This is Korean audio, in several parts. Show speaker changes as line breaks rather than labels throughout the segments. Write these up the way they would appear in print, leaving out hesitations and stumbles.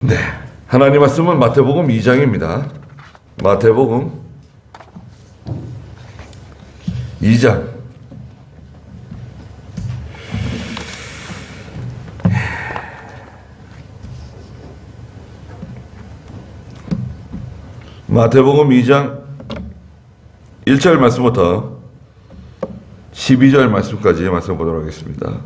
네, 하나님 말씀은 마태복음 2장입니다. 마태복음 2장. 마태복음 2장 1절 말씀부터 12절 말씀까지 말씀 보도록 하겠습니다.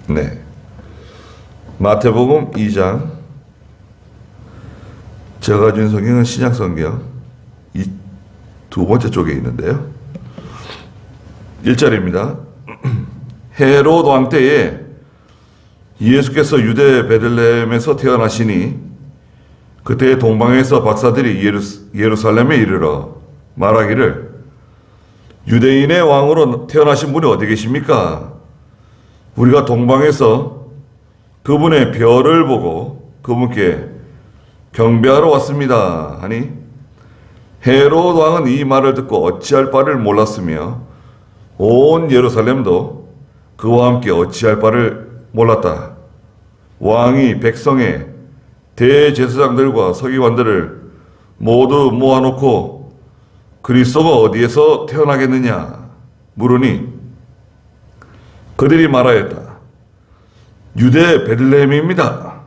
네, 마태복음 2장, 제가 준 성경은 신약성경 이 두 번째 쪽에 있는데요. 1절입니다. 헤롯 왕 때에 예수께서 유대 베들레헴에서 태어나시니 그때 동방에서 박사들이 예루살렘에 이르러 말하기를 유대인의 왕으로 태어나신 분이 어디 계십니까? 우리가 동방에서 그분의 별을 보고 그분께 경배하러 왔습니다 하니 헤롯 왕은 이 말을 듣고 어찌할 바를 몰랐으며 온 예루살렘도 그와 함께 어찌할 바를 몰랐다. 왕이 백성의 대제사장들과 서기관들을 모두 모아놓고 그리스도가 어디에서 태어나겠느냐 물으니 그들이 말하였다. 유대 베들레헴입니다.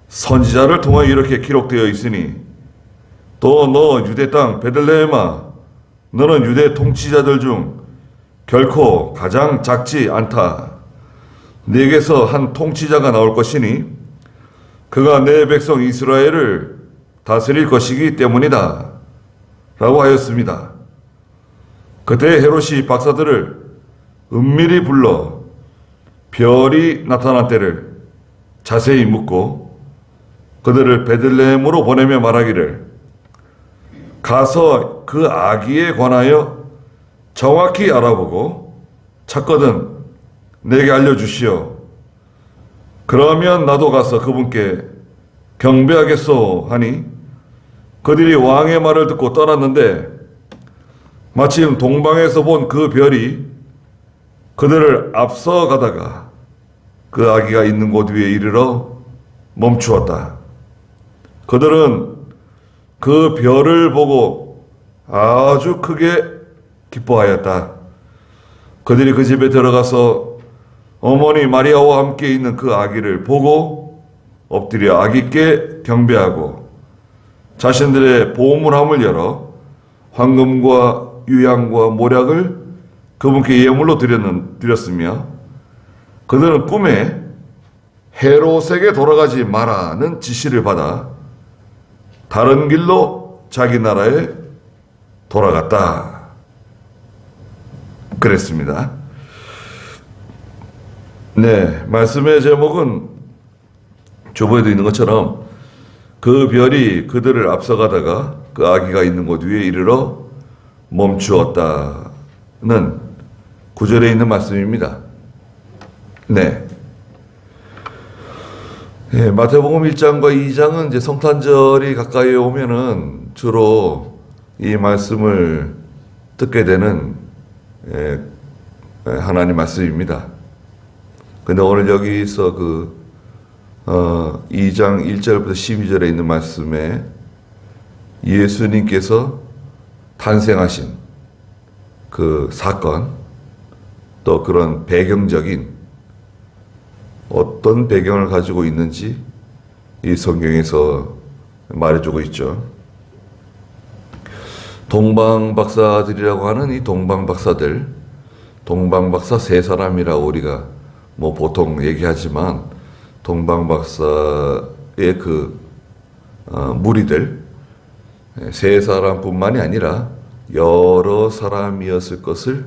선지자를 통하여 이렇게 기록되어 있으니 또 너 유대 땅 베들레헴아 너는 유대 통치자들 중 결코 가장 작지 않다. 네게서 한 통치자가 나올 것이니 그가 내 백성 이스라엘을 다스릴 것이기 때문이다 라고 하였습니다. 그때 헤롯이 박사들을 은밀히 불러 별이 나타난 때를 자세히 묻고 그들을 베들레헴으로 보내며 말하기를 가서 그 아기에 관하여 정확히 알아보고 찾거든 내게 알려주시오. 그러면 나도 가서 그분께 경배하겠소 하니 그들이 왕의 말을 듣고 떠났는데 마침 동방에서 본 그 별이 그들을 앞서 가다가 그 아기가 있는 곳 위에 이르러 멈추었다. 그들은 그 별을 보고 아주 크게 기뻐하였다. 그들이 그 집에 들어가서 어머니 마리아와 함께 있는 그 아기를 보고 엎드려 아기께 경배하고 자신들의 보물함을 열어 황금과 유향과 모략을 그분께 예물로 드렸으며 그들은 꿈에 헤롯에게 돌아가지 마라는 지시를 받아 다른 길로 자기 나라에 돌아갔다. 그랬습니다. 네, 말씀의 제목은 주보에도 있는 것처럼 그 별이 그들을 앞서가다가 그 아기가 있는 곳 위에 이르러 멈추었다는 구절에 있는 말씀입니다. 네. 예, 마태복음 1장과 2장은 이제 성탄절이 가까이 오면은 주로 이 말씀을 듣게 되는 하나님 말씀입니다. 근데 오늘 여기서 2장 1절부터 12절에 있는 말씀에 예수님께서 탄생하신 그 사건, 또 그런 배경적인 어떤 배경을 가지고 있는지 이 성경에서 말해주고 있죠. 동방박사들이라고 하는 이 동방박사들, 동방박사 세 사람이라고 우리가 뭐 보통 얘기하지만 동방박사의 무리들 세 사람뿐만이 아니라 여러 사람이었을 것을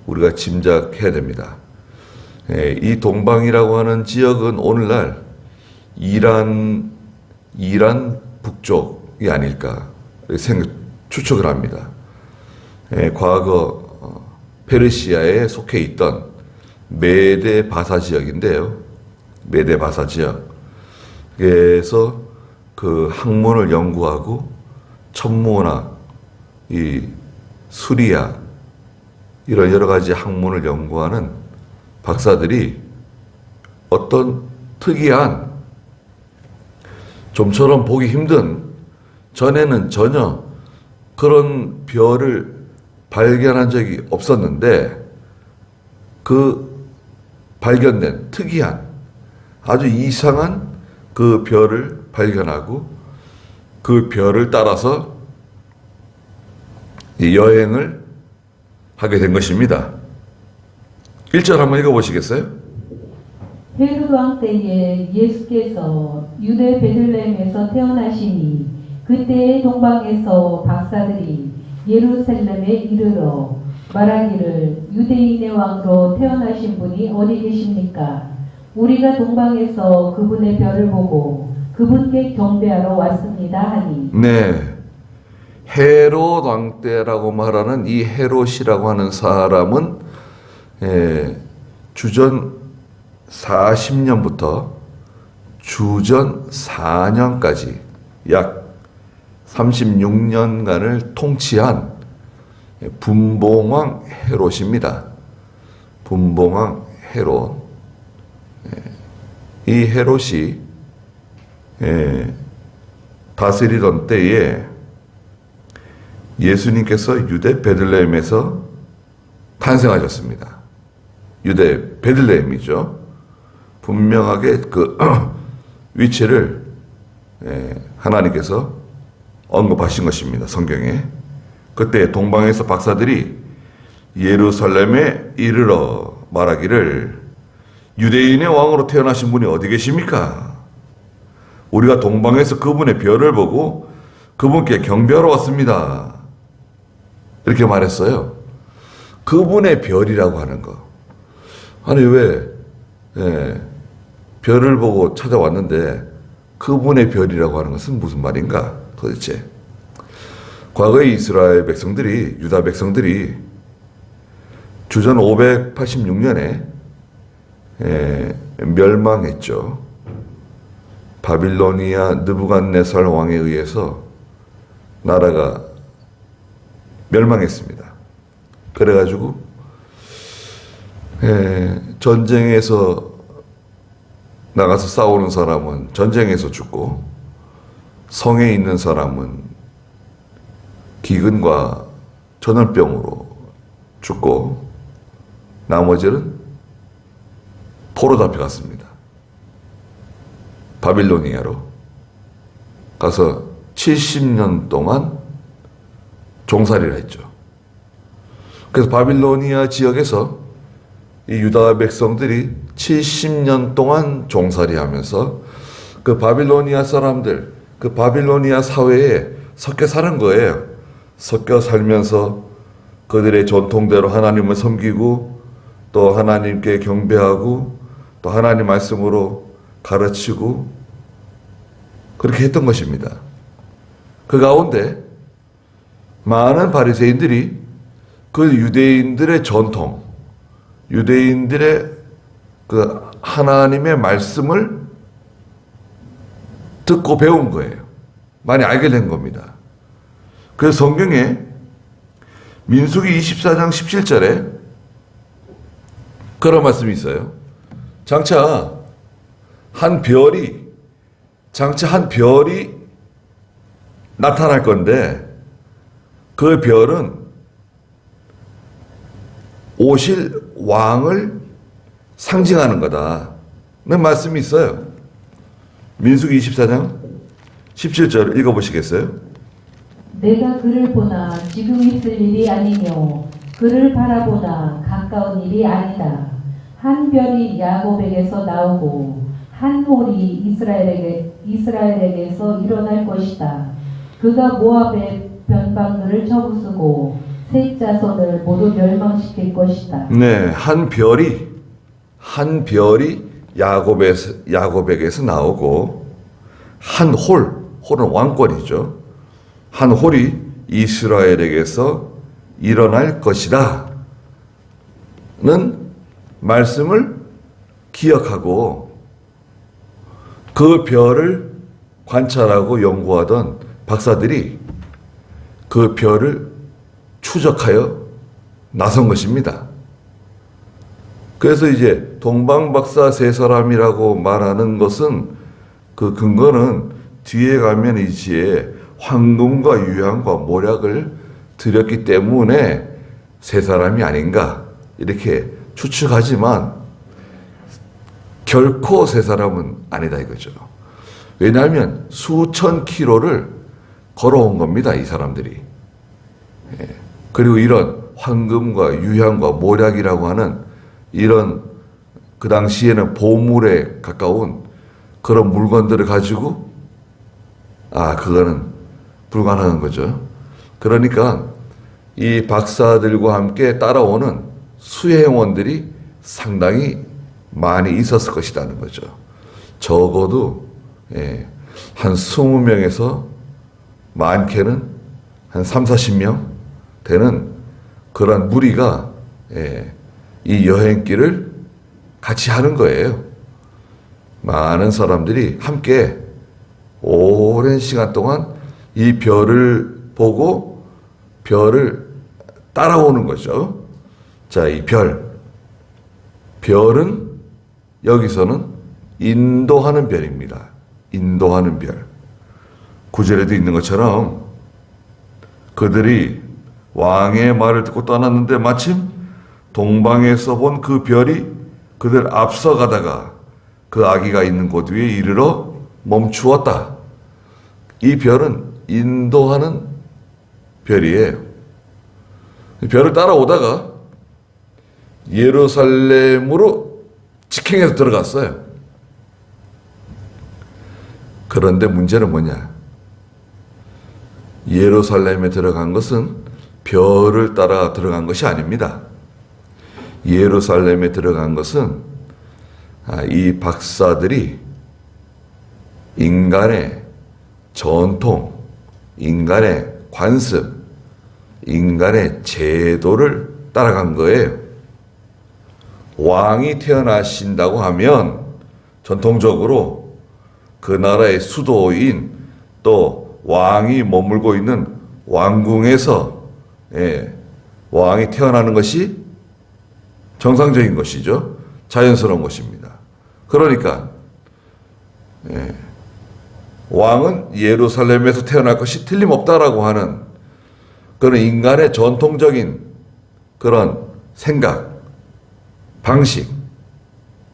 우리가 짐작해야 됩니다. 이 동방이라고 하는 지역은 오늘날 이란 북쪽이 아닐까 추측을 합니다. 과거 페르시아에 속해 있던 메데 바사 지역인데요. 메데 바사 지역에서 그 학문을 연구하고 천문학, 이 수리학 이런 여러 가지 학문을 연구하는 박사들이 어떤 특이한 좀처럼 보기 힘든 전에는 전혀 그런 별을 발견한 적이 없었는데 그 발견된 특이한 아주 이상한 그 별을 발견하고 그 별을 따라서 여행을 하게 된 것입니다. 1절 한번 읽어보시겠어요?
헤롯 왕 때에 예수께서 유대 베들레헴에서 태어나시니 그때의 동방에서 박사들이 예루살렘에 이르러 말하기를 유대인의 왕으로 태어나신 분이 어디 계십니까? 우리가 동방에서 그분의 별을 보고 그분께 경배하러 왔습니다 하니.
네. 헤롯 왕 때라고 말하는 이 헤롯이라고 하는 사람은 주전 40년부터 주전 4년까지 약 36년간을 통치한 분봉왕 헤롯입니다. 분봉왕 헤롯. 이 헤롯이 다스리던 때에 예수님께서 유대 베들레헴에서 탄생하셨습니다. 유대 베들레헴이죠. 분명하게 그 위치를 하나님께서 언급하신 것입니다. 성경에. 그때 동방에서 박사들이 예루살렘에 이르러 말하기를 유대인의 왕으로 태어나신 분이 어디 계십니까? 우리가 동방에서 그분의 별을 보고 그분께 경배하러 왔습니다. 이렇게 말했어요. 그분의 별이라고 하는 거. 아니 왜 별을 보고 찾아왔는데 그분의 별이라고 하는 것은 무슨 말인가 도대체. 과거에 이스라엘 백성들이 유다 백성들이 주전 586년에 멸망했죠. 바빌로니아 느부갓네살 왕에 의해서 나라가 멸망했습니다. 그래가지고 전쟁에서 나가서 싸우는 사람은 전쟁에서 죽고 성에 있는 사람은 기근과 전염병으로 죽고 나머지는 포로 잡혀갔습니다. 바빌로니아로 가서 70년 동안 종살이를 했죠. 그래서 바빌로니아 지역에서 이 유다 백성들이 70년 동안 종살이하면서 그 바빌로니아 사람들, 그 바빌로니아 사회에 섞여 사는 거예요. 섞여 살면서 그들의 전통대로 하나님을 섬기고 또 하나님께 경배하고 또 하나님 말씀으로 가르치고 그렇게 했던 것입니다. 그 가운데 많은 바리새인들이 그 유대인들의 전통, 유대인들의 그 하나님의 말씀을 듣고 배운 거예요. 많이 알게 된 겁니다. 그래서 성경에 민수기 24장 17절에 그런 말씀이 있어요. 장차 한 별이 나타날 건데 그 별은 오실 왕을 상징하는 거다. 는 말씀이 있어요. 민수기 24장 17절 읽어보시겠어요?
내가 그를 보나 지금 있을 일이 아니며 그를 바라보나 가까운 일이 아니다. 한 별이 야곱에게서 나오고 한 홀이 이스라엘에게서 일어날 것이다. 그가 모압의 변방들을 쳐부수고 셋 자손을 모두 멸망시킬 것이다.
네, 한 별이 야곱에게서 나오고 홀은 왕권이죠. 한 홀이 이스라엘에게서 일어날 것이다. 는 말씀을 기억하고 그 별을 관찰하고 연구하던 박사들이 그 별을 추적하여 나선 것입니다. 그래서 이제 동방박사 세 사람이라고 말하는 것은 그 근거는 뒤에 가면 이제 황금과 유향과 모략을 드렸기 때문에 세 사람이 아닌가 이렇게 추측하지만 결코 세 사람은 아니다 이거죠. 왜냐하면 수천 킬로를 걸어온 겁니다, 이 사람들이. 그리고 이런 황금과 유향과 모략이라고 하는 이런 그 당시에는 보물에 가까운 그런 물건들을 가지고 그거는 불가능한 거죠. 그러니까 이 박사들과 함께 따라오는 수행원들이 상당히 많이 있었을 것이라는 거죠. 적어도 한 20명에서 많게는 한 3, 40명 되는 그런 무리가 이 여행길을 같이 하는 거예요. 많은 사람들이 함께 오랜 시간 동안 이 별을 보고 별을 따라오는 거죠. 자, 이 별은 여기서는 인도하는 별입니다. 인도하는 별. 구절에도 있는 것처럼 그들이 왕의 말을 듣고 떠났는데 마침 동방에서 본 그 별이 그들 앞서가다가 그 아기가 있는 곳 위에 이르러 멈추었다. 이 별은 인도하는 별이에요. 별을 따라오다가 예루살렘으로 직행해서 들어갔어요. 그런데 문제는 뭐냐? 예루살렘에 들어간 것은 별을 따라 들어간 것이 아닙니다. 예루살렘에 들어간 것은 이 박사들이 인간의 전통, 인간의 관습, 인간의 제도를 따라간 거예요. 왕이 태어나신다고 하면 전통적으로 그 나라의 수도인 또 왕이 머물고 있는 왕궁에서 왕이 태어나는 것이 정상적인 것이죠. 자연스러운 것입니다. 그러니까 왕은 예루살렘에서 태어날 것이 틀림없다라고 하는 그런 인간의 전통적인 그런 생각, 방식,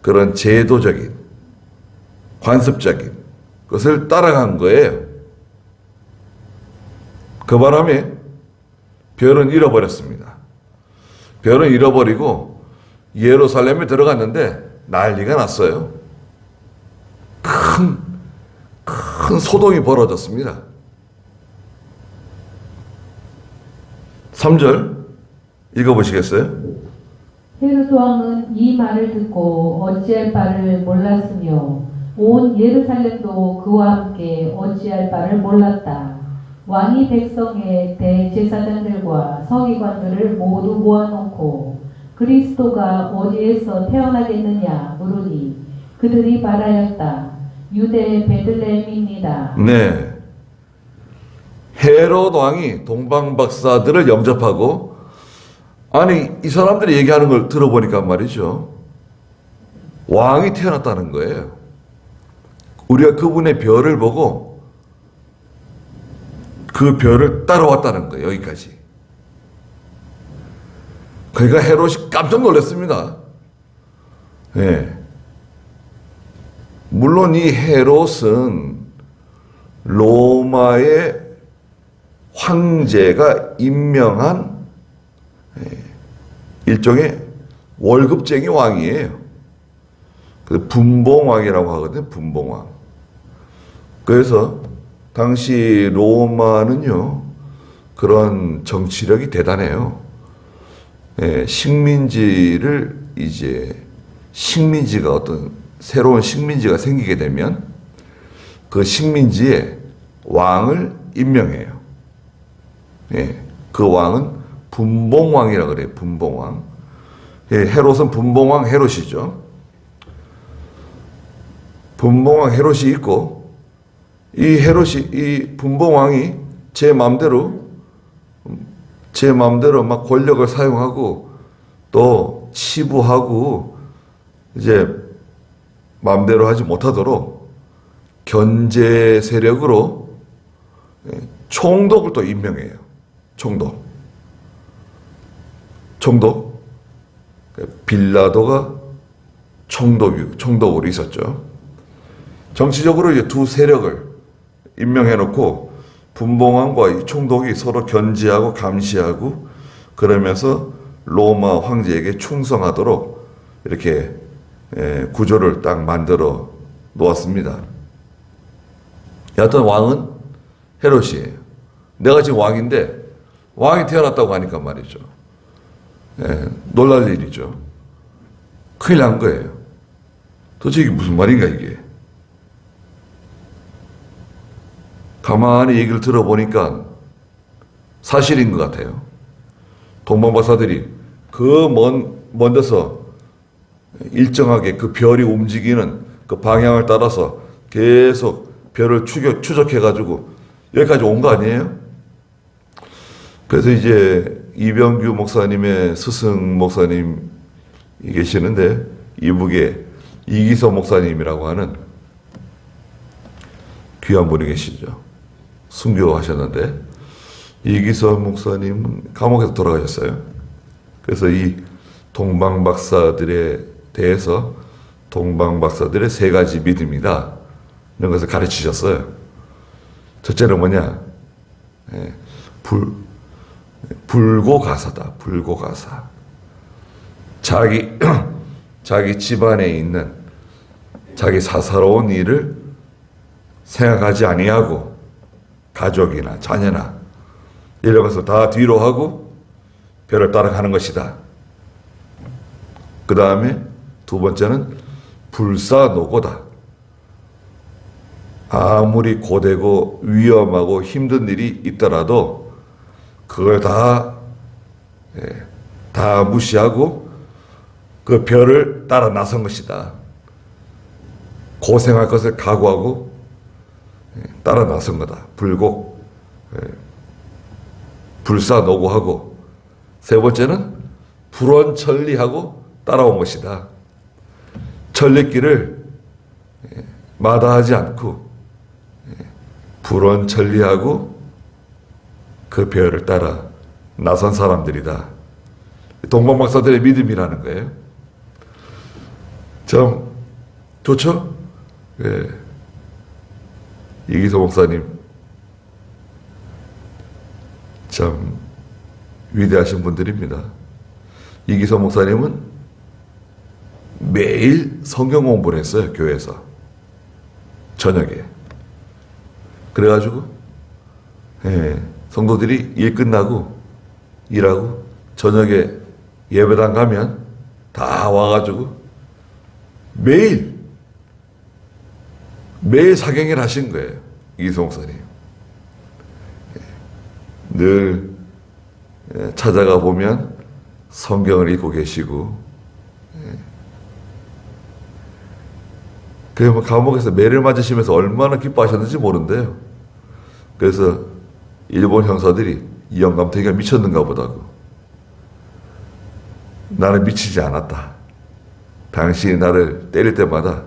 그런 제도적인, 관습적인 것을 따라간 거예요. 그 바람에 별은 잃어버렸습니다. 별은 잃어버리고 예루살렘에 들어갔는데 난리가 났어요. 큰 소동이 벌어졌습니다. 3절 읽어보시겠어요?
헤롯 왕은 이 말을 듣고 어찌할 바를 몰랐으며 온 예루살렘도 그와 함께 어찌할 바를 몰랐다. 왕이 백성의 대제사장들과 서기관들을 모두 모아놓고 그리스도가 어디에서 태어나겠느냐 물으니 그들이 말하였다. 유대 베들레헴입니다.
네. 헤롯 왕이 동방박사들을 영접하고 아니 이 사람들이 얘기하는 걸 들어보니까 말이죠. 왕이 태어났다는 거예요. 우리가 그분의 별을 보고 그 별을 따라왔다는 거예요. 여기까지. 그러니까 헤롯이 깜짝 놀랐습니다. 네. 물론 이 헤롯은 로마의 황제가 임명한 일종의 월급쟁이 왕이에요. 분봉왕이라고 하거든요. 분봉왕. 그래서 당시 로마는요, 그런 정치력이 대단해요. 식민지가 어떤 새로운 식민지가 생기게 되면 그 식민지에 왕을 임명해요. 그 왕은 분봉왕이라고 그래요. 분봉왕. 헤롯은 분봉왕 헤롯이죠. 분봉왕 헤롯이 있고 이 분봉왕이 제 마음대로 제 마음대로 막 권력을 사용하고 또 치부하고 이제 마음대로 하지 못하도록 견제 세력으로 총독을 또 임명해요. 총독. 빌라도가 총독으로 있었죠. 정치적으로 이제 두 세력을 임명해 놓고 분봉왕과 이 총독이 서로 견제하고 감시하고 그러면서 로마 황제에게 충성하도록 이렇게 구조를 딱 만들어 놓았습니다. 여하튼 왕은 헤롯이에요. 내가 지금 왕인데 왕이 태어났다고 하니까 말이죠. 놀랄 일이죠. 큰일 난 거예요. 도대체 이게 무슨 말인가 이게. 가만히 얘기를 들어보니까 사실인 것 같아요. 동방박사들이 그 먼 데서 일정하게 그 별이 움직이는 그 방향을 따라서 계속 별을 추적해가지고 여기까지 온 거 아니에요? 그래서 이제 이병규 목사님의 스승 목사님이 계시는데 이북에 이기서 목사님이라고 하는 귀한 분이 계시죠. 순교하셨는데 이기서 목사님은 감옥에서 돌아가셨어요. 그래서 이 동방박사들에 대해서 동방박사들의 세 가지 믿음이다 이런 것을 가르치셨어요. 첫째는 뭐냐? 불고가사다. 불고가사. 자기 집안에 있는 자기 사사로운 일을 생각하지 아니하고 가족이나 자녀나 이런 것을 다 뒤로 하고 별을 따라가는 것이다. 그 다음에 두 번째는 불사노고다. 아무리 고되고 위험하고 힘든 일이 있더라도 그걸 다 무시하고 그 별을 따라 나선 것이다. 고생할 것을 각오하고 따라 나선 거다. 불사노고하고 세 번째는 불원천리하고 따라온 것이다. 천리길을 마다하지 않고 불원천리하고 그 별을 따라 나선 사람들이다. 동방박사들의 믿음이라는 거예요. 참 좋죠? 예. 이기서 목사님 참 위대하신 분들입니다. 이기서 목사님은 매일 성경 공부를 했어요. 교회에서 저녁에. 그래가지고 성도들이 일 끝나고 일하고 저녁에 예배당 가면 다 와가지고 매일 사경을 하신 거예요. 이기서 목사님. 늘 찾아가 보면 성경을 읽고 계시고 그 감옥에서 매를 맞으시면서 얼마나 기뻐하셨는지 모른대요. 그래서 일본 형사들이 이 영감탱이가 미쳤는가 보다고. 나는 미치지 않았다. 당신이 나를 때릴 때마다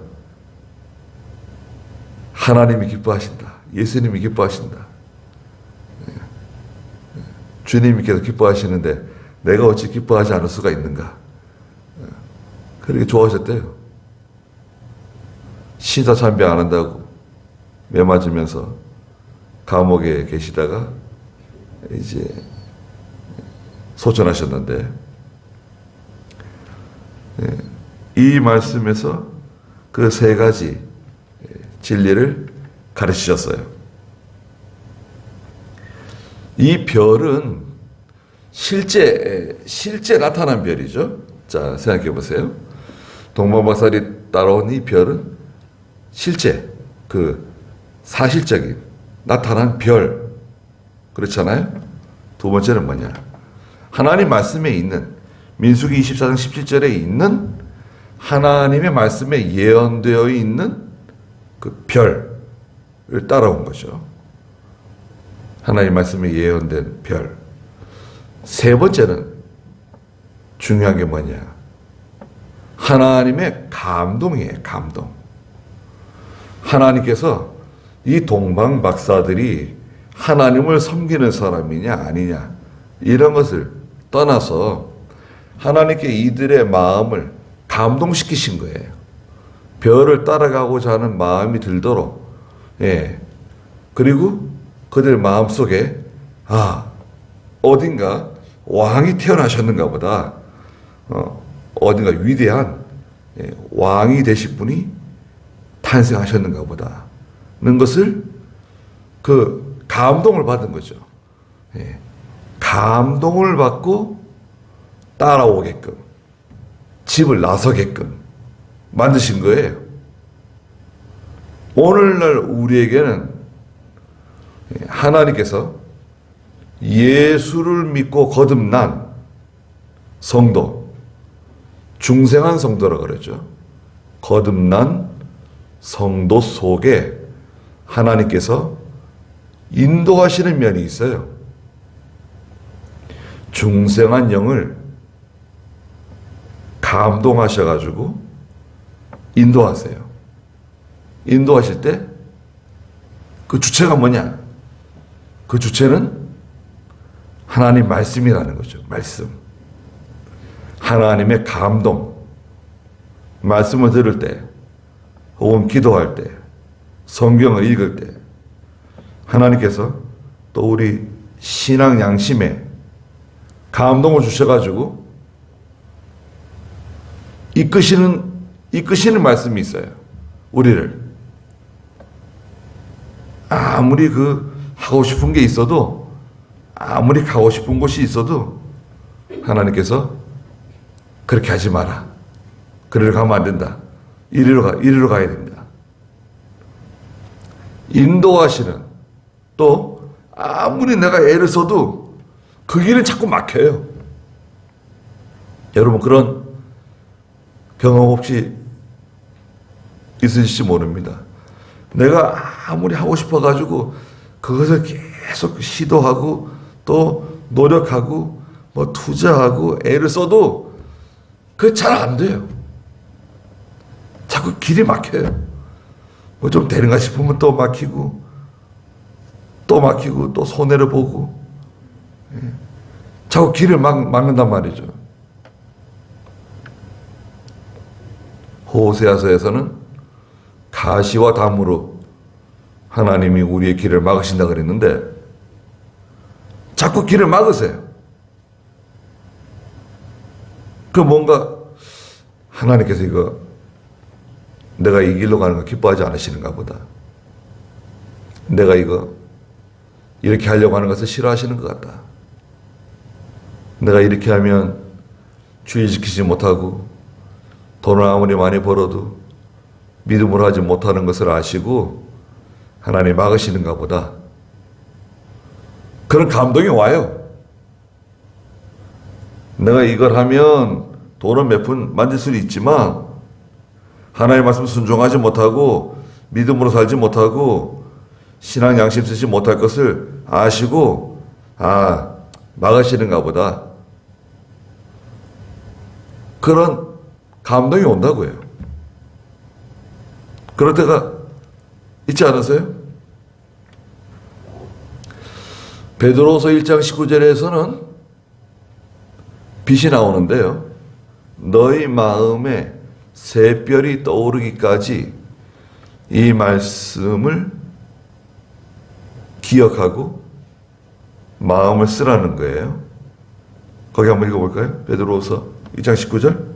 하나님이 기뻐하신다. 예수님이 기뻐하신다. 주님께서 기뻐하시는데 내가 어찌 기뻐하지 않을 수가 있는가. 그렇게 좋아하셨대요. 신사참배 안 한다고 매 맞으면서 감옥에 계시다가 이제 소천하셨는데 이 말씀에서 그 세 가지 진리를 가르치셨어요. 이 별은 실제 나타난 별이죠. 자, 생각해 보세요. 동방박사들이 따라온 이 별은 실제 사실적인 나타난 별 그렇잖아요. 두 번째는 뭐냐? 하나님 말씀에 있는 민수기 24장 17절에 있는 하나님의 말씀에 예언되어 있는 그 별을 따라온 거죠. 하나님 말씀에 예언된 별. 세 번째는 중요한 게 뭐냐? 하나님의 감동이에요. 감동. 하나님께서 이 동방 박사들이 하나님을 섬기는 사람이냐 아니냐 이런 것을 떠나서 하나님께 이들의 마음을 감동시키신 거예요. 별을 따라가고자 하는 마음이 들도록. 예. 그리고 그들 마음속에 어딘가 왕이 태어나셨는가 보다. 어딘가 위대한 왕이 되실 분이 탄생하셨는가 보다. 는 것을 그 감동을 받은 거죠. 예. 감동을 받고 따라오게끔 집을 나서게끔 만드신 거예요. 오늘날 우리에게는 하나님께서 예수를 믿고 거듭난 성도, 중생한 성도라고 그러죠. 거듭난 성도 속에 하나님께서 인도하시는 면이 있어요. 중생한 영을 감동하셔가지고 인도하세요. 인도하실 때 그 주체가 뭐냐? 그 주체는 하나님 말씀이라는 거죠. 말씀. 하나님의 감동. 말씀을 들을 때, 혹은 기도할 때, 성경을 읽을 때, 하나님께서 또 우리 신앙 양심에 감동을 주셔가지고 이끄시는 말씀이 있어요. 우리를. 아무리 하고 싶은 게 있어도, 아무리 가고 싶은 곳이 있어도 하나님께서 그렇게 하지 마라. 그리로 가면 안 된다. 이리로 가야 된다. 인도하시는, 또 아무리 내가 애를 써도 그 길은 자꾸 막혀요. 여러분 그런 경험 혹시 있으실지 모릅니다. 내가 아무리 하고 싶어가지고 그것을 계속 시도하고 또 노력하고 뭐 투자하고 애를 써도 그게 잘 안 돼요. 자꾸 길이 막혀요. 뭐 좀 되는가 싶으면 또 막히고 또 손해를 보고 자꾸 길을 막는단 말이죠. 호세아서에서는 가시와 담으로 하나님이 우리의 길을 막으신다 그랬는데 자꾸 길을 막으세요. 뭔가 하나님께서 내가 이 길로 가는 거 기뻐하지 않으시는가 보다. 내가 이렇게 하려고 하는 것을 싫어하시는 것 같다. 내가 이렇게 하면 주의 지키지 못하고 돈을 아무리 많이 벌어도 믿음으로 하지 못하는 것을 아시고 하나님 막으시는가 보다. 그런 감동이 와요. 내가 이걸 하면 돈은 몇 푼 만질 수는 있지만 하나님의 말씀 순종하지 못하고 믿음으로 살지 못하고 신앙 양심 쓰지 못할 것을 아시고 막으시는가 보다. 그런 감동이 온다고요. 그럴 때가 있지 않으세요? 베드로서 1장 19절에서는 빛이 나오는데요. 너희 마음에 새별이 떠오르기까지 이 말씀을 기억하고 마음을 쓰라는 거예요. 거기 한번 읽어볼까요? 베드로서 2장 19절.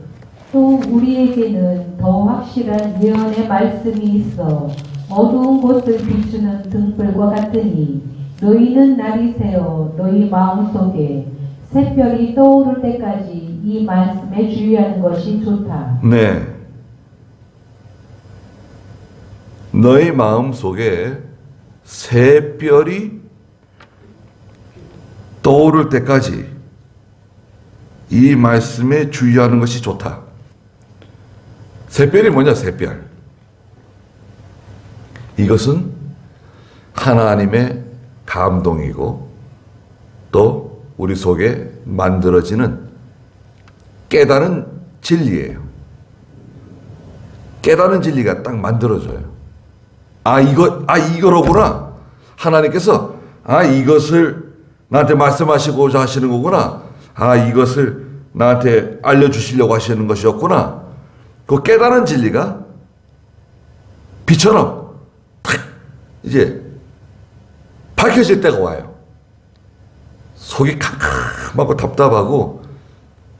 또 우리에게는 더 확실한 예언의 말씀이 있어 어두운 곳을 비추는 등불과 같으니 너희는 날이 새어 너희 마음속에 새별이 떠오를 때까지 이 말씀에 주의하는 것이 좋다.
네. 너희 마음속에 새별이 떠오를 때까지 이 말씀에 주의하는 것이 좋다. 새별이 뭐냐? 새별. 이것은 하나님의 감동이고 또 우리 속에 만들어지는 깨달은 진리예요. 깨달은 진리가 딱 만들어져요. 이거로구나. 하나님께서 이것을 나한테 말씀하시고자 하시는 거구나. 이것을 나한테 알려주시려고 하시는 것이었구나. 그 깨달은 진리가 빛처럼 탁 이제 밝혀질 때가 와요. 속이 캄캄하고 답답하고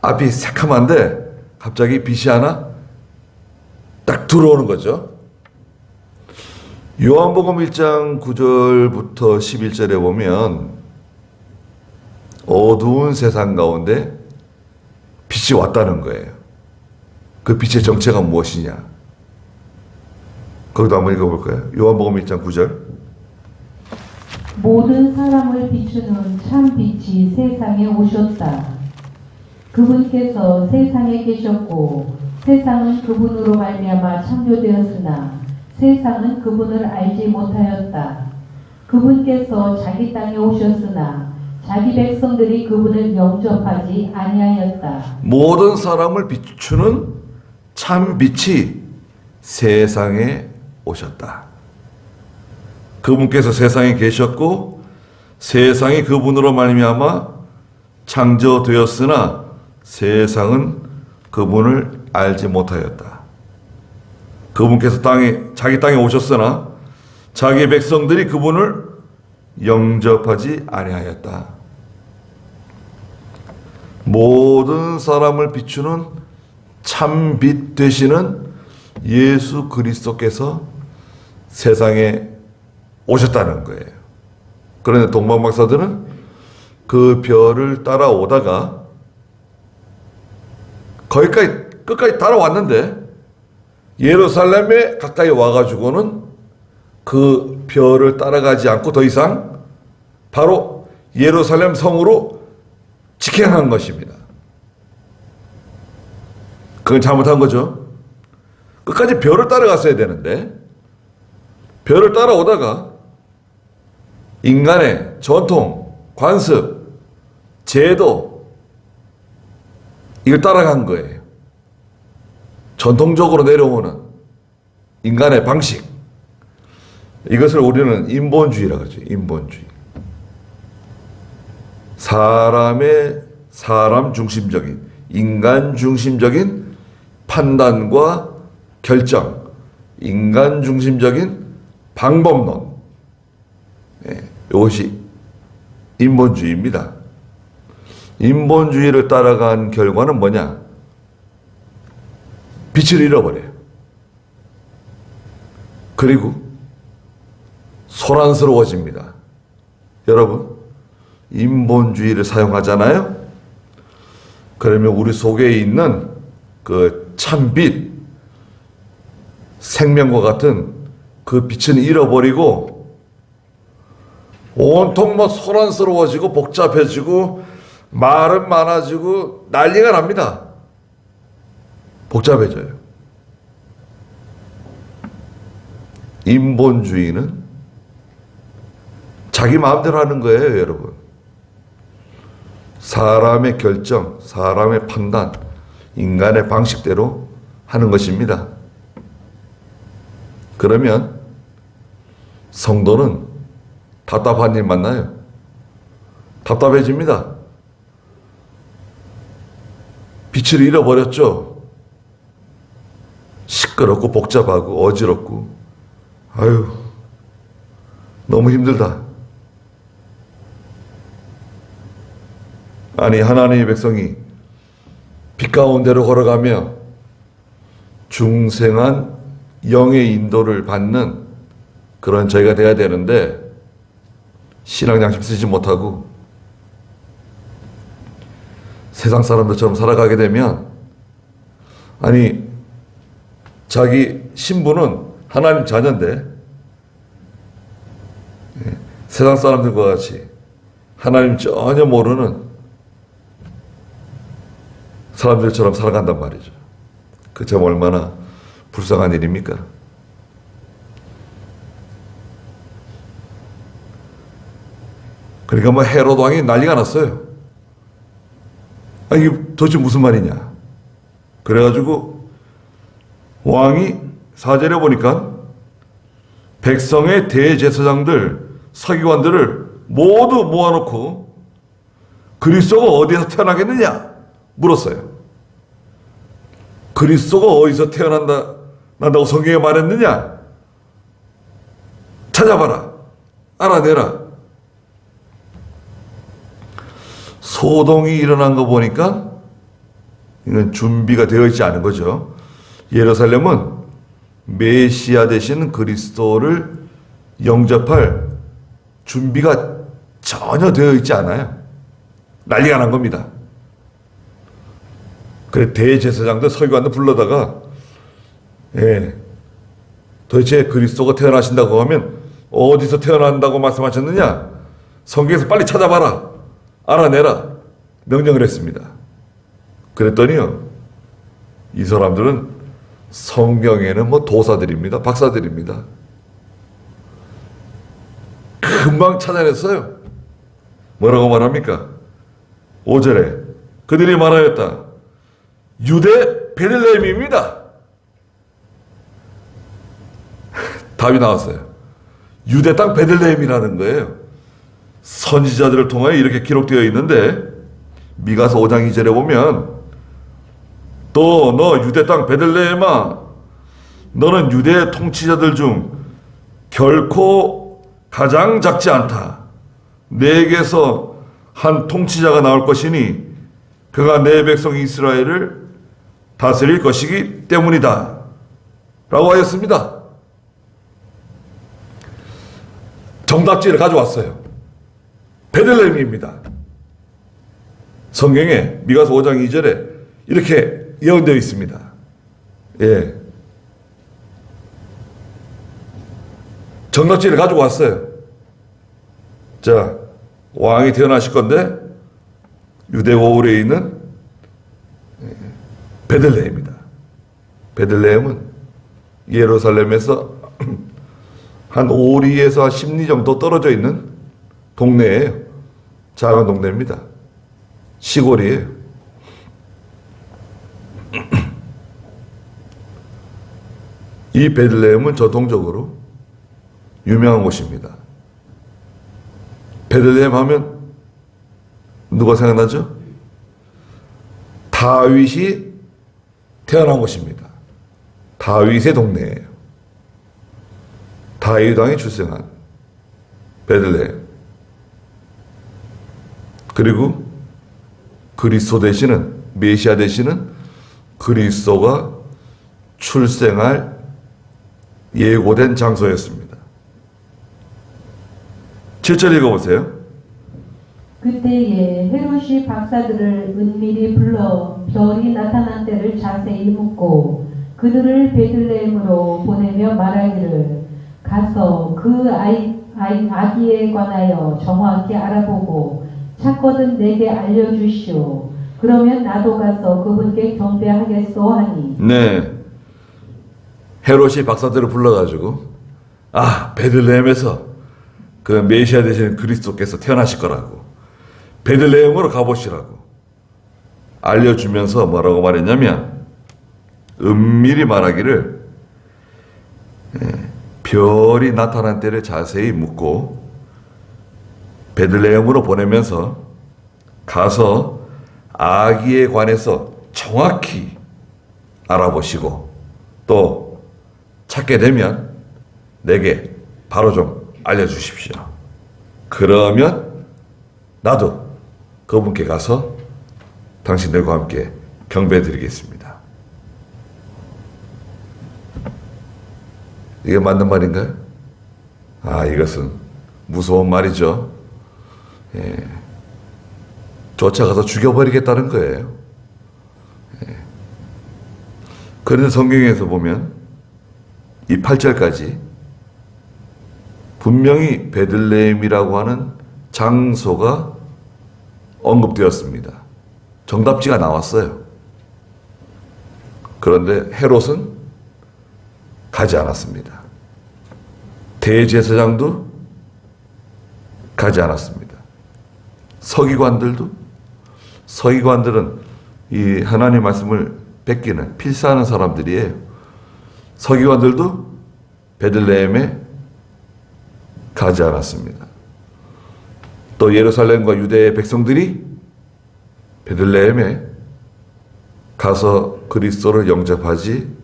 앞이 새카만데 갑자기 빛이 하나 딱 들어오는 거죠. 요한복음 1장 9절부터 11절에 보면 어두운 세상 가운데 빛이 왔다는 거예요. 그 빛의 정체가 무엇이냐? 거기도 한번 읽어볼까요? 요한복음 1장 9절.
모든 사람을 비추는 참 빛이 세상에 오셨다. 그분께서 세상에 계셨고 세상은 그분으로 말미암아 창조되었으나 세상은 그분을 알지 못하였다. 그분께서 자기 땅에 오셨으나 자기 백성들이 그분을 영접하지 아니하였다.
모든 사람을 비추는 참 빛이 세상에 오셨다. 그분께서 세상에 계셨고 세상이 그분으로 말미암아 창조되었으나 세상은 그분을 알지 못하였다. 그분께서 자기 땅에 오셨으나 자기 백성들이 그분을 영접하지 아니하였다. 모든 사람을 비추는 참 빛 되시는 예수 그리스도께서 세상에 오셨다는 거예요. 그런데 동방박사들은 그 별을 따라오다가 끝까지 따라왔는데 예루살렘에 가까이 와가지고는 그 별을 따라가지 않고 더 이상 바로 예루살렘 성으로 직행한 것입니다. 그건 잘못한 거죠. 끝까지 별을 따라갔어야 되는데 별을 따라오다가 인간의 전통, 관습, 제도 이걸 따라간 거예요. 전통적으로 내려오는 인간의 방식. 이것을 우리는 인본주의라고 하죠. 인본주의. 사람 중심적인, 인간 중심적인 판단과 결정, 인간 중심적인 방법론. 이것이 인본주의입니다. 인본주의를 따라간 결과는 뭐냐? 빛을 잃어버려요. 그리고 소란스러워집니다. 여러분, 인본주의를 사용하잖아요? 그러면 우리 속에 있는 그 참빛, 생명과 같은 그 빛은 잃어버리고 온통 소란스러워지고 복잡해지고 말은 많아지고 난리가 납니다. 복잡해져요. 인본주의는 자기 마음대로 하는 거예요, 여러분. 사람의 결정, 사람의 판단, 인간의 방식대로 하는 것입니다. 그러면 성도는 답답한 일 만나요. 답답해집니다. 빛을 잃어버렸죠. 시끄럽고 복잡하고 어지럽고 너무 힘들다. 아니, 하나님의 백성이 빛 가운데로 걸어가며 중생한 영의 인도를 받는 그런 저희가 돼야 되는데 신앙 양심 쓰지 못하고 세상 사람들처럼 살아가게 되면 아니 자기 신분은 하나님 자녀인데 세상 사람들과 같이 하나님 전혀 모르는 사람들처럼 살아간단 말이죠. 그 참 얼마나 불쌍한 일입니까? 그러니까 헤롯 왕이 난리가 났어요. 아, 이게 도대체 무슨 말이냐. 그래가지고 왕이 4절에 보니까 백성의 대제사장들, 서기관들을 모두 모아놓고 그리스도가 어디서 태어나겠느냐 물었어요. 그리스도가 어디서 태어난다고 성경에 말했느냐? 찾아봐라. 알아내라. 소동이 일어난 거 보니까 이건 준비가 되어 있지 않은 거죠. 예루살렘은 메시아 되신 그리스도를 영접할 준비가 전혀 되어 있지 않아요. 난리가 난 겁니다. 그래 대제사장들 서기관들 불러다가 도대체 그리스도가 태어나신다고 하면 어디서 태어난다고 말씀하셨느냐? 성경에서 빨리 찾아봐라. 알아내라. 명령을 했습니다. 그랬더니요. 이 사람들은 성경에는 뭐 도사들입니다. 박사들입니다. 금방 찾아냈어요. 뭐라고 말합니까? 5절에 그들이 말하였다. 유대 베들레헴입니다. 답이 나왔어요. 유대 땅 베들레헴이라는 거예요. 선지자들을 통하여 이렇게 기록되어 있는데 미가서 5장 2절에 보면 또 너 유대 땅 베들레헴아 너는 유대 통치자들 중 결코 가장 작지 않다. 내게서 한 통치자가 나올 것이니 그가 내 백성 이스라엘을 다스릴 것이기 때문이다. 라고 하였습니다. 정답지를 가져왔어요. 베들레헴입니다. 성경에 미가서 5장 2절에 이렇게 예언되어 있습니다. 예. 정답지를 가지고 왔어요. 자, 왕이 태어나실 건데 유대 오울에 있는 베들레헴입니다. 베들레헴은 예루살렘에서 한 5리에서 한 10리 정도 떨어져 있는 동네예요. 작은 동네입니다. 시골이에요. 이 베들레헴은 전통적으로 유명한 곳입니다. 베들레헴 하면 누가 생각나죠? 다윗이 태어난 곳입니다. 다윗의 동네예요. 다윗 왕이 출생한 베들레헴. 그리고 그리스도 되시는 메시아 되시는 그리스도가 출생할 예고된 장소였습니다. 7절 읽어보세요.
그때에 헤롯이 박사들을 은밀히 불러 별이 나타난 때를 자세히 묻고 그들을 베들레헴으로 보내며 말하기를 가서 그 아기에 관하여 정확히 알아보고 찾거든 내게 알려주시오. 그러면 나도 가서 그분께 경배하겠소 하니.
네. 헤롯이 박사들을 불러가지고 베들레헴에서 그 메시아 되시는 그리스도께서 태어나실 거라고 베들레헴으로 가보시라고 알려주면서 뭐라고 말했냐면 은밀히 말하기를 별이 나타난 때를 자세히 묻고 베들레헴으로 보내면서 가서 아기에 관해서 정확히 알아보시고 또 찾게 되면 내게 바로 좀 알려주십시오. 그러면 나도 그분께 가서 당신들과 함께 경배드리겠습니다. 이게 맞는 말인가요? 이것은 무서운 말이죠. 쫓아가서 죽여버리겠다는 거예요. 그런데 성경에서 보면 이 8절까지 분명히 베들레헴이라고 하는 장소가 언급되었습니다. 정답지가 나왔어요. 그런데 헤롯은 가지 않았습니다. 대제사장도 가지 않았습니다. 서기관들도 서기관들은 이 하나님 말씀을 뺏기는 필사하는 사람들이에요. 서기관들도 베들레헴에 가지 않았습니다. 또 예루살렘과 유대의 백성들이 베들레헴에 가서 그리스도를 영접하지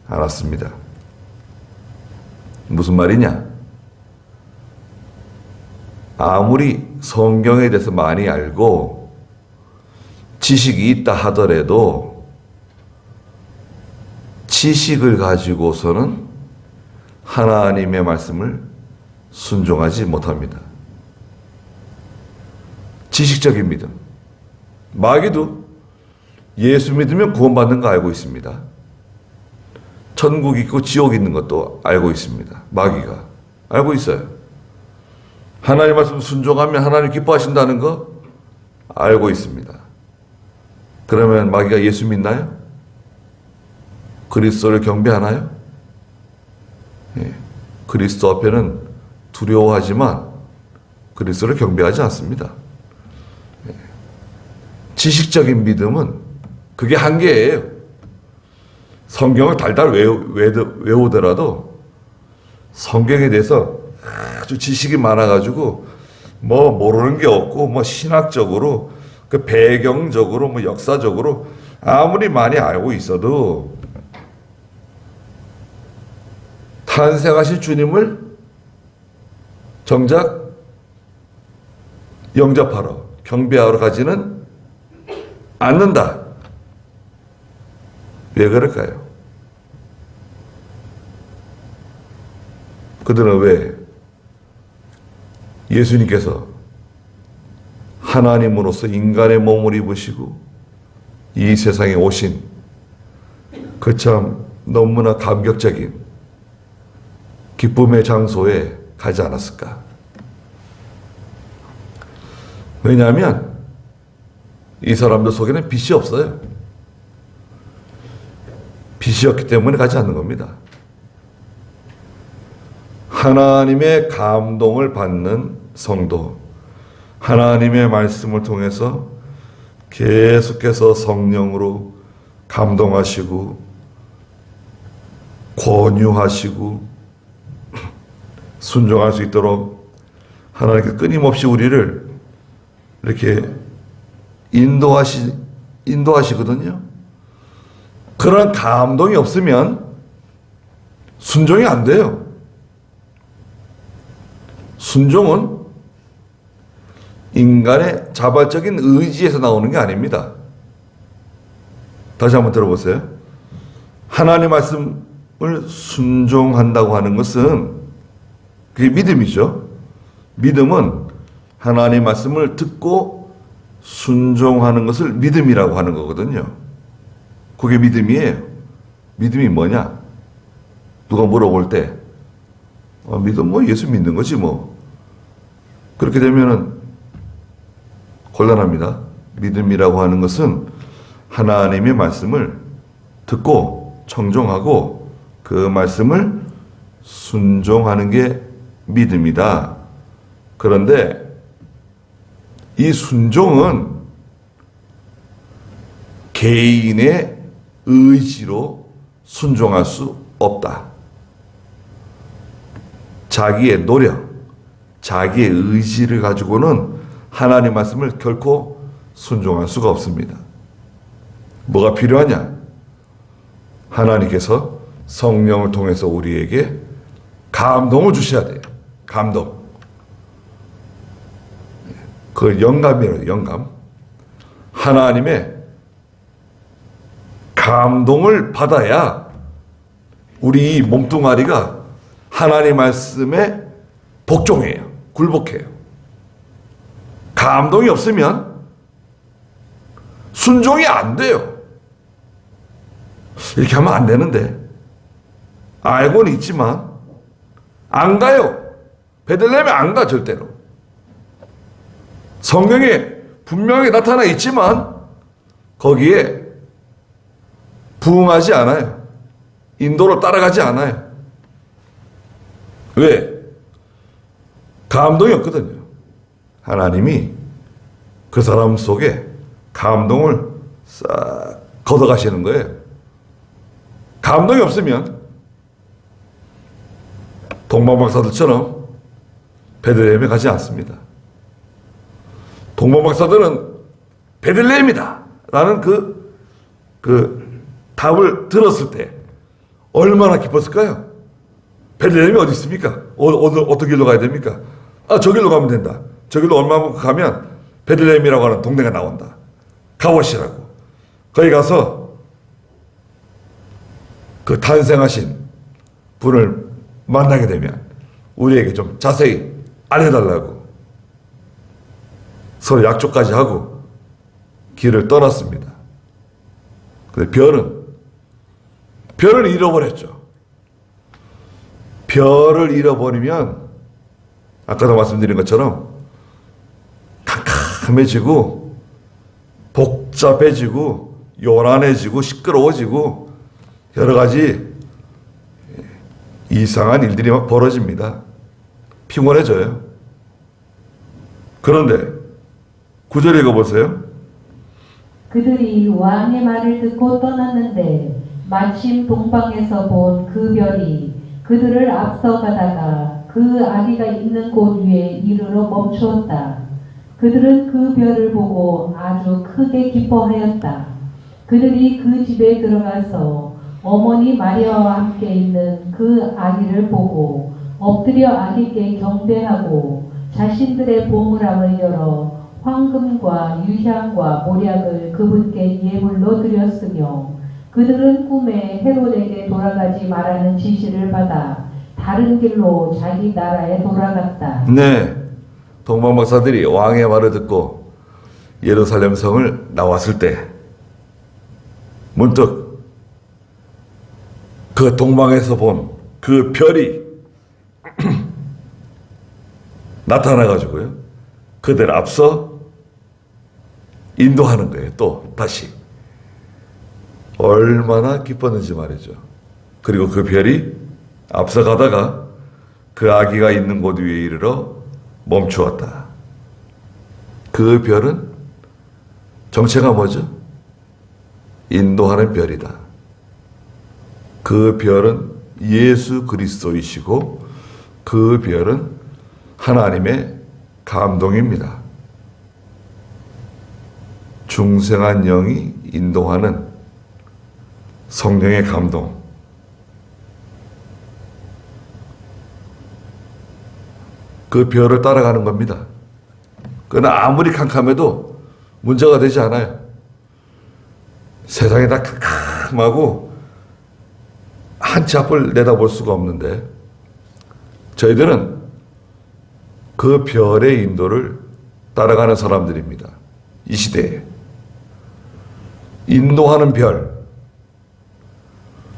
않았습니다. 무슨 말이냐? 아무리 성경에 대해서 많이 알고 지식이 있다 하더라도 지식을 가지고서는 하나님의 말씀을 순종하지 못합니다. 지식적인 믿음. 마귀도 예수 믿으면 구원받는 거 알고 있습니다. 천국 있고 지옥 있는 것도 알고 있습니다. 마귀가 알고 있어요. 하나님 말씀 순종하면 하나님 기뻐하신다는 거 알고 있습니다. 그러면 마귀가 예수 믿나요? 그리스도를 경배하나요? 예. 그리스도 앞에는 두려워하지만 그리스도를 경배하지 않습니다. 예. 지식적인 믿음은 그게 한계예요. 성경을 달달 외우더라도 성경에 대해서 아주 지식이 많아가지고 뭐 모르는 게 없고 뭐 신학적으로 그 배경적으로 뭐 역사적으로 아무리 많이 알고 있어도 탄생하신 주님을 정작 영접하러 경배하러 가지는 않는다. 왜 그럴까요? 그들은 왜 예수님께서 하나님으로서 인간의 몸을 입으시고 이 세상에 오신 그 참 너무나 감격적인 기쁨의 장소에 가지 않았을까? 왜냐하면 이 사람들 속에는 빛이 없어요. 빛이 없기 때문에 가지 않는 겁니다. 하나님의 감동을 받는 성도, 하나님의 말씀을 통해서 계속해서 성령으로 감동하시고 권유하시고 순종할 수 있도록 하나님께서 끊임없이 우리를 이렇게 인도하시거든요. 그런 감동이 없으면 순종이 안 돼요. 순종은 인간의 자발적인 의지에서 나오는 게 아닙니다. 다시 한번 들어보세요. 하나님 말씀을 순종한다고 하는 것은 그게 믿음이죠. 믿음은 하나님 말씀을 듣고 순종하는 것을 믿음이라고 하는 거거든요. 그게 믿음이에요. 믿음이 뭐냐? 누가 물어볼 때 믿음 뭐 예수 믿는 거지 뭐. 그렇게 되면은 곤란합니다. 믿음이라고 하는 것은 하나님의 말씀을 듣고 청종하고 그 말씀을 순종하는 게 믿음이다. 그런데 이 순종은 개인의 의지로 순종할 수 없다. 자기의 노력, 자기의 의지를 가지고는 하나님 말씀을 결코 순종할 수가 없습니다. 뭐가 필요하냐? 하나님께서 성령을 통해서 우리에게 감동을 주셔야 돼요. 감동. 그 영감이에요. 영감. 하나님의 감동을 받아야 우리 이 몸뚱아리가 하나님 말씀에 복종해요. 굴복해요. 감동이 없으면 순종이 안 돼요. 이렇게 하면 안 되는데 알고는 있지만 안 가요. 베들레헴에 안 가 절대로. 성경에 분명히 나타나 있지만 거기에 부응하지 않아요. 인도를 따라가지 않아요. 왜? 감동이 없거든요. 하나님이 그 사람 속에 감동을 싹 걷어가시는 거예요. 감동이 없으면 동방박사들처럼 베들레헴에 가지 않습니다. 동방박사들은 베들레헴이다 라는 그 답을 들었을 때 얼마나 기뻤을까요? 베들레헴이 어디 있습니까? 어떤 길로 가야 됩니까? 저 길로 가면 된다. 저 길로 얼마만큼 가면 베들레헴이라고 하는 동네가 나온다. 가보시라고. 거기 가서 그 탄생하신 분을 만나게 되면 우리에게 좀 자세히 알려달라고 서로 약속까지 하고 길을 떠났습니다. 근데 별을 잃어버렸죠. 별을 잃어버리면 아까도 말씀드린 것처럼 캄캄해지고 복잡해지고 요란해지고 시끄러워지고 여러 가지 이상한 일들이 막 벌어집니다. 피곤해져요. 그런데 9절 읽어보세요.
그들이 왕의 말을 듣고 떠났는데 마침 동방에서 본 그 별이 그들을 앞서가다가 그 아기가 있는 곳 위에 이르러 멈추었다. 그들은 그 별을 보고 아주 크게 기뻐하였다. 그들이 그 집에 들어가서 어머니 마리아와 함께 있는 그 아기를 보고 엎드려 아기께 경배하고 자신들의 보물함을 열어 황금과 유향과 모략을 그분께 예물로 드렸으며 그들은 꿈에 헤롯에게 돌아가지 말라는 지시를 받아 다른 길로 자기 나라에 돌아갔다.
네, 동방박사들이 왕의 말을 듣고 예루살렘 성을 나왔을 때 문득 그 동방에서 본 그 별이 나타나가지고요, 그들 앞서 인도하는 거예요. 또 다시 얼마나 기뻤는지 말이죠. 그리고 그 별이 앞서가다가 그 아기가 있는 곳 위에 이르러 멈추었다. 그 별은 정체가 뭐죠? 인도하는 별이다. 그 별은 예수 그리스도이시고 그 별은 하나님의 감동입니다. 중생한 영이 인도하는 성령의 감동. 그 별을 따라가는 겁니다. 그러나 아무리 캄캄해도 문제가 되지 않아요. 세상이 다 캄캄하고 한치 앞을 내다볼 수가 없는데 저희들은 그 별의 인도를 따라가는 사람들입니다. 이 시대에 인도하는 별,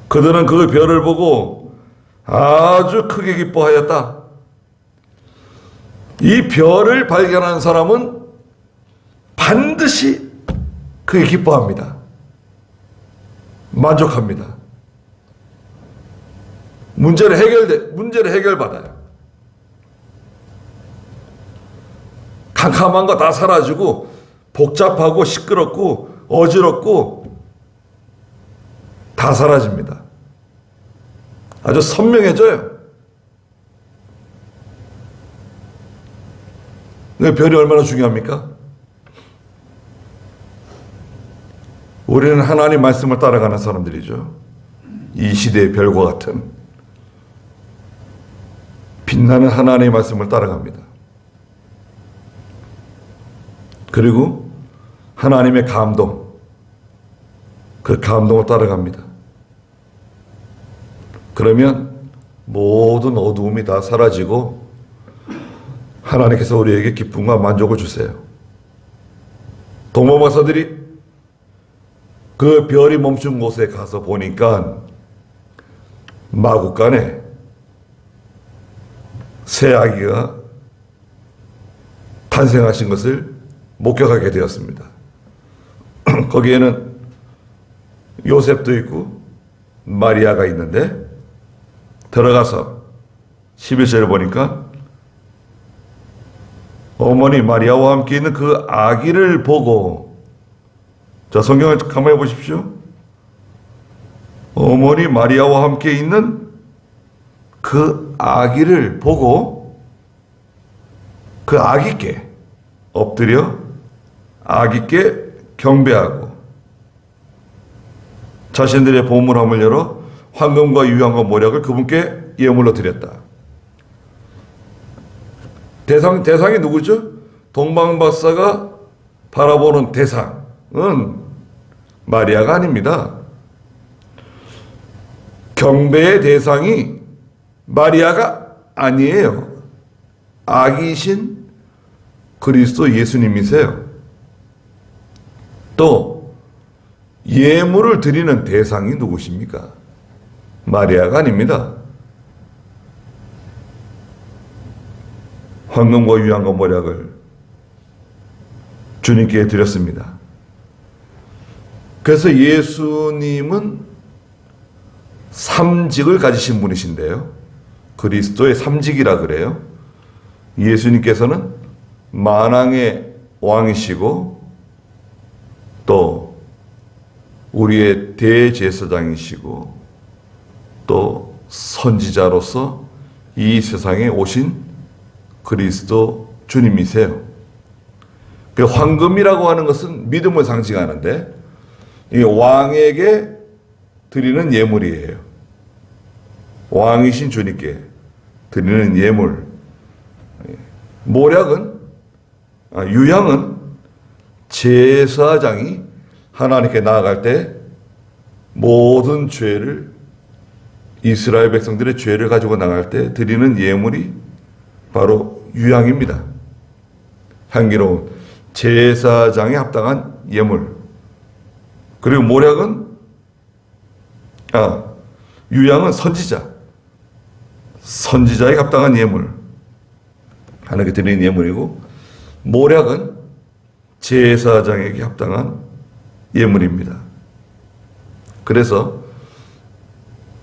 그들은 그 별을 보고 아주 크게 기뻐하였다. 이 별을 발견한 사람은 반드시 크게 기뻐합니다. 만족합니다. 문제를 해결받아요. 캄캄한 거 다 사라지고 복잡하고 시끄럽고 어지럽고 다 사라집니다. 아주 선명해져요. 별이 얼마나 중요합니까? 우리는 하나님 말씀을 따라가는 사람들이죠. 이 시대의 별과 같은 빛나는 하나님의 말씀을 따라갑니다. 그리고 하나님의 감동, 그 감동을 따라갑니다. 그러면 모든 어두움이 다 사라지고 하나님께서 우리에게 기쁨과 만족을 주세요. 동방박사들이 그 별이 멈춘 곳에 가서 보니까 마구간에 새 아기가 탄생하신 것을 목격하게 되었습니다. 거기에는 요셉도 있고 마리아가 있는데 들어가서 11절에 보니까 어머니 마리아와 함께 있는 그 아기를 보고 자, 성경을 가만히 보십시오. 어머니 마리아와 함께 있는 그 아기를 보고 그 아기께 엎드려 아기께 경배하고 자신들의 보물함을 열어 황금과 유향과 모략을 그분께 예물로 드렸다. 대상이 누구죠? 동방박사가 바라보는 대상은 마리아가 아닙니다. 경배의 대상이 마리아가 아니에요. 아기이신 그리스도 예수님이세요. 또 예물을 드리는 대상이 누구십니까? 마리아가 아닙니다. 황금과 유향과 모략을 주님께 드렸습니다. 그래서 예수님은 삼직을 가지신 분이신데요. 그리스도의 삼직이라 그래요. 예수님께서는 만왕의 왕이시고 또 우리의 대제사장이시고 또 선지자로서 이 세상에 오신 그리스도 주님이세요. 그 황금이라고 하는 것은 믿음을 상징하는데 이 왕에게 드리는 예물이에요. 왕이신 주님께 드리는 예물. 모략은 유향은 제사장이 하나님께 나아갈 때 모든 죄를 이스라엘 백성들의 죄를 가지고 나갈 때 드리는 예물이 바로 유향입니다. 향기로운 제사장에 합당한 예물. 그리고 모략은 유향은 선지자에 합당한 예물. 하나님께 드리는 예물이고 모략은 제사장에게 합당한 예물입니다. 그래서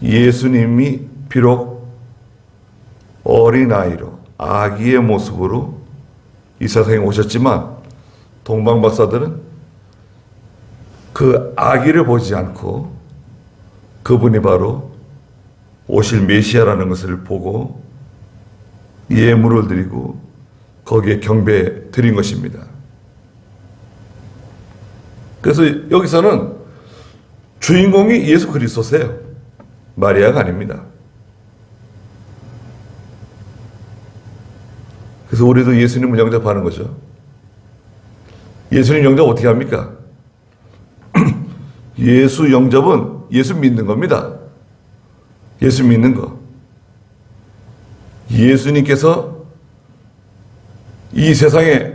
예수님이 비록 어린아이로 아기의 모습으로 이 세상에 오셨지만 동방박사들은 그 아기를 보지 않고 그분이 바로 오실 메시아라는 것을 보고 예물을 드리고 거기에 경배 드린 것입니다. 그래서 여기서는 주인공이 예수 그리스도세요. 마리아가 아닙니다. 그래서 우리도 예수님을 영접하는 거죠. 예수님 영접 어떻게 합니까? 예수 영접은 예수 믿는 겁니다. 예수 믿는 거. 예수님께서 이 세상에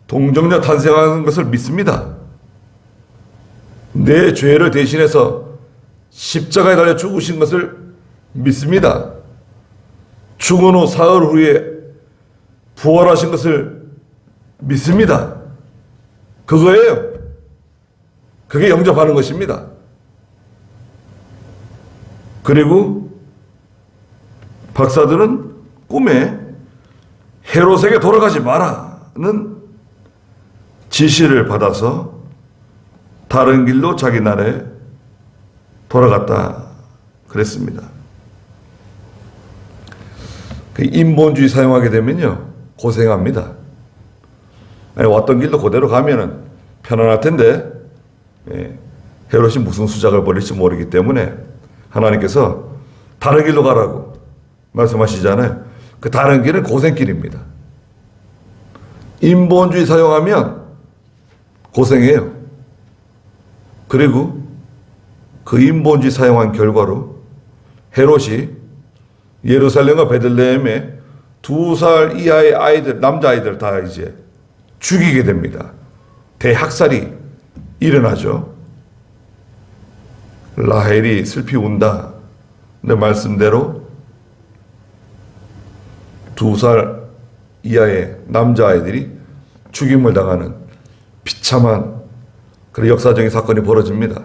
동정녀 탄생하는 것을 믿습니다. 내 죄를 대신해서 십자가에 달려 죽으신 것을 믿습니다. 죽은 후 사흘 후에 부활하신 것을 믿습니다. 그거예요. 그게 영접하는 것입니다. 그리고 박사들은 꿈에 헤롯에게 돌아가지 마라는 지시를 받아서 다른 길로 자기 나라에 돌아갔다 그랬습니다. 그 인본주의 사용하게 되면요 고생합니다. 아니, 왔던 길로 그대로 가면은 편안할 텐데 헤롯이 무슨 수작을 벌일지 모르기 때문에 하나님께서 다른 길로 가라고 말씀하시잖아요. 그 다른 길은 고생길입니다. 인본주의 사용하면 고생해요. 그리고 그 인본주의 사용한 결과로 헤롯이 예루살렘과 베들레헴에 2살 이하의 아이들, 남자아이들 다 이제 죽이게 됩니다. 대학살이 일어나죠. 라헬이 슬피 운다. 내 말씀대로 2살 이하의 남자아이들이 죽임을 당하는 비참한 그런 역사적인 사건이 벌어집니다.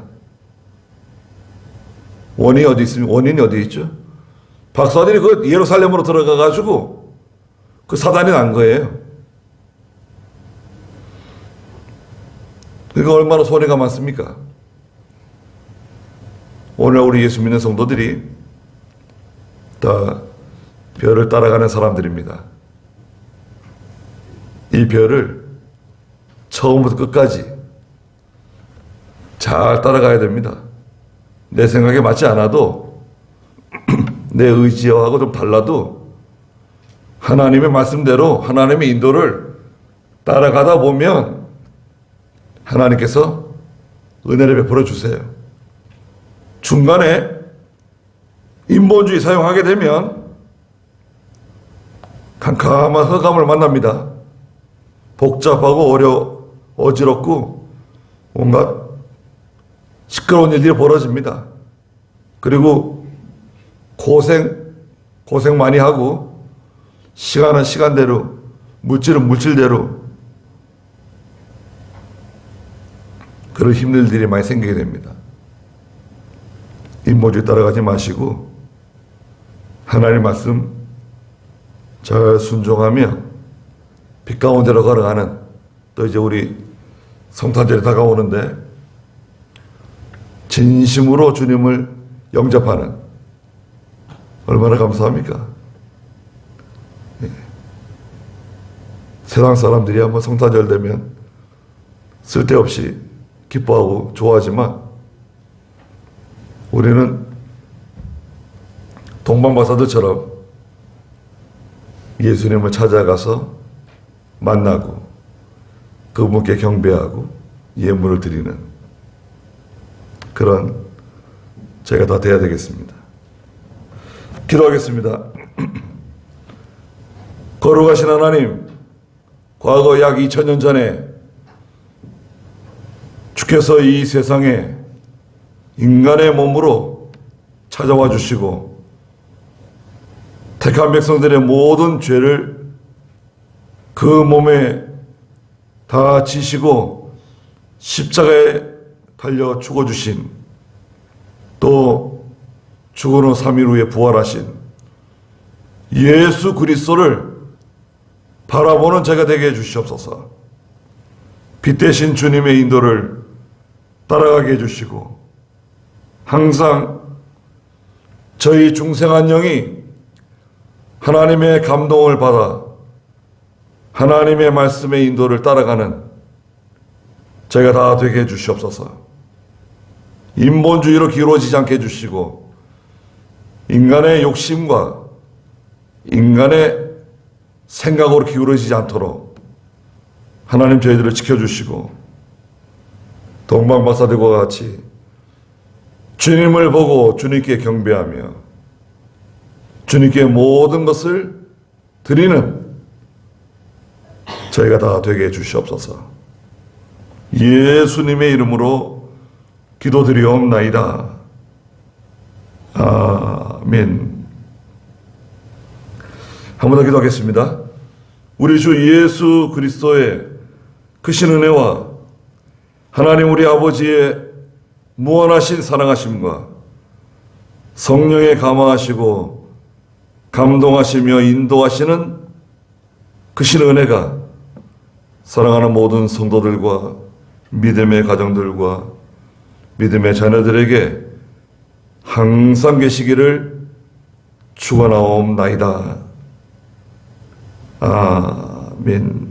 원인이 어디 있죠? 박사들이 그 예루살렘으로 들어가가지고 그 사단이 난 거예요. 그러니까 얼마나 손해가 많습니까? 오늘 우리 예수 믿는 성도들이 다 별을 따라가는 사람들입니다. 이 별을 처음부터 끝까지 잘 따라가야 됩니다. 내 생각에 맞지 않아도 내 의지하고 좀 달라도 하나님의 말씀대로 하나님의 인도를 따라가다 보면 하나님께서 은혜를 베풀어 주세요. 중간에 인본주의 사용하게 되면 캄캄한 흑암을 만납니다. 복잡하고 어지럽고 온갖 시끄러운 일들이 벌어집니다. 그리고 고생 많이 하고 시간은 시간대로 물질은 물질대로 그런 힘든 일들이 많이 생기게 됩니다. 인본주의 따라가지 마시고 하나님의 말씀 잘 순종하며 빛 가운데로 걸어가는, 또 이제 우리 성탄절이 다가오는데 진심으로 주님을 영접하는, 얼마나 감사합니까? 세상 사람들이 한번 성탄절 되면 쓸데없이 기뻐하고 좋아하지만 우리는 동방박사들처럼 예수님을 찾아가서 만나고 그분께 경배하고 예물을 드리는 그런 제가 다 돼야 되겠습니다. 기도하겠습니다. 거룩하신 하나님, 과거 약 2000년 전에 주께서 이 세상에 인간의 몸으로 찾아와 주시고 택한 백성들의 모든 죄를 그 몸에 다 지시고 십자가에 달려 죽어주신, 또 죽은 후 3일 후에 부활하신 예수 그리스도를 바라보는 제가 되게 해주시옵소서. 빛 대신 주님의 인도를 따라가게 해주시고 항상 저희 중생한 영이 하나님의 감동을 받아 하나님의 말씀의 인도를 따라가는 저희가 다 되게 해주시옵소서. 인본주의로 기울어지지 않게 해주시고 인간의 욕심과 인간의 생각으로 기울어지지 않도록 하나님 저희들을 지켜주시고 동방박사들과 같이 주님을 보고 주님께 경배하며 주님께 모든 것을 드리는 저희가 다 되게 해주시옵소서. 예수님의 이름으로 기도드리옵나이다. 아멘. 한 번 더 기도하겠습니다. 우리 주 예수 그리스도의 크신 은혜와 하나님 우리 아버지의 무한하신 사랑하심과 성령의 감화하시고 감동하시며 인도하시는 크신 은혜가 사랑하는 모든 성도들과 믿음의 가정들과 믿음의 자녀들에게 항상 계시기를 축원하옵나이다. 아멘.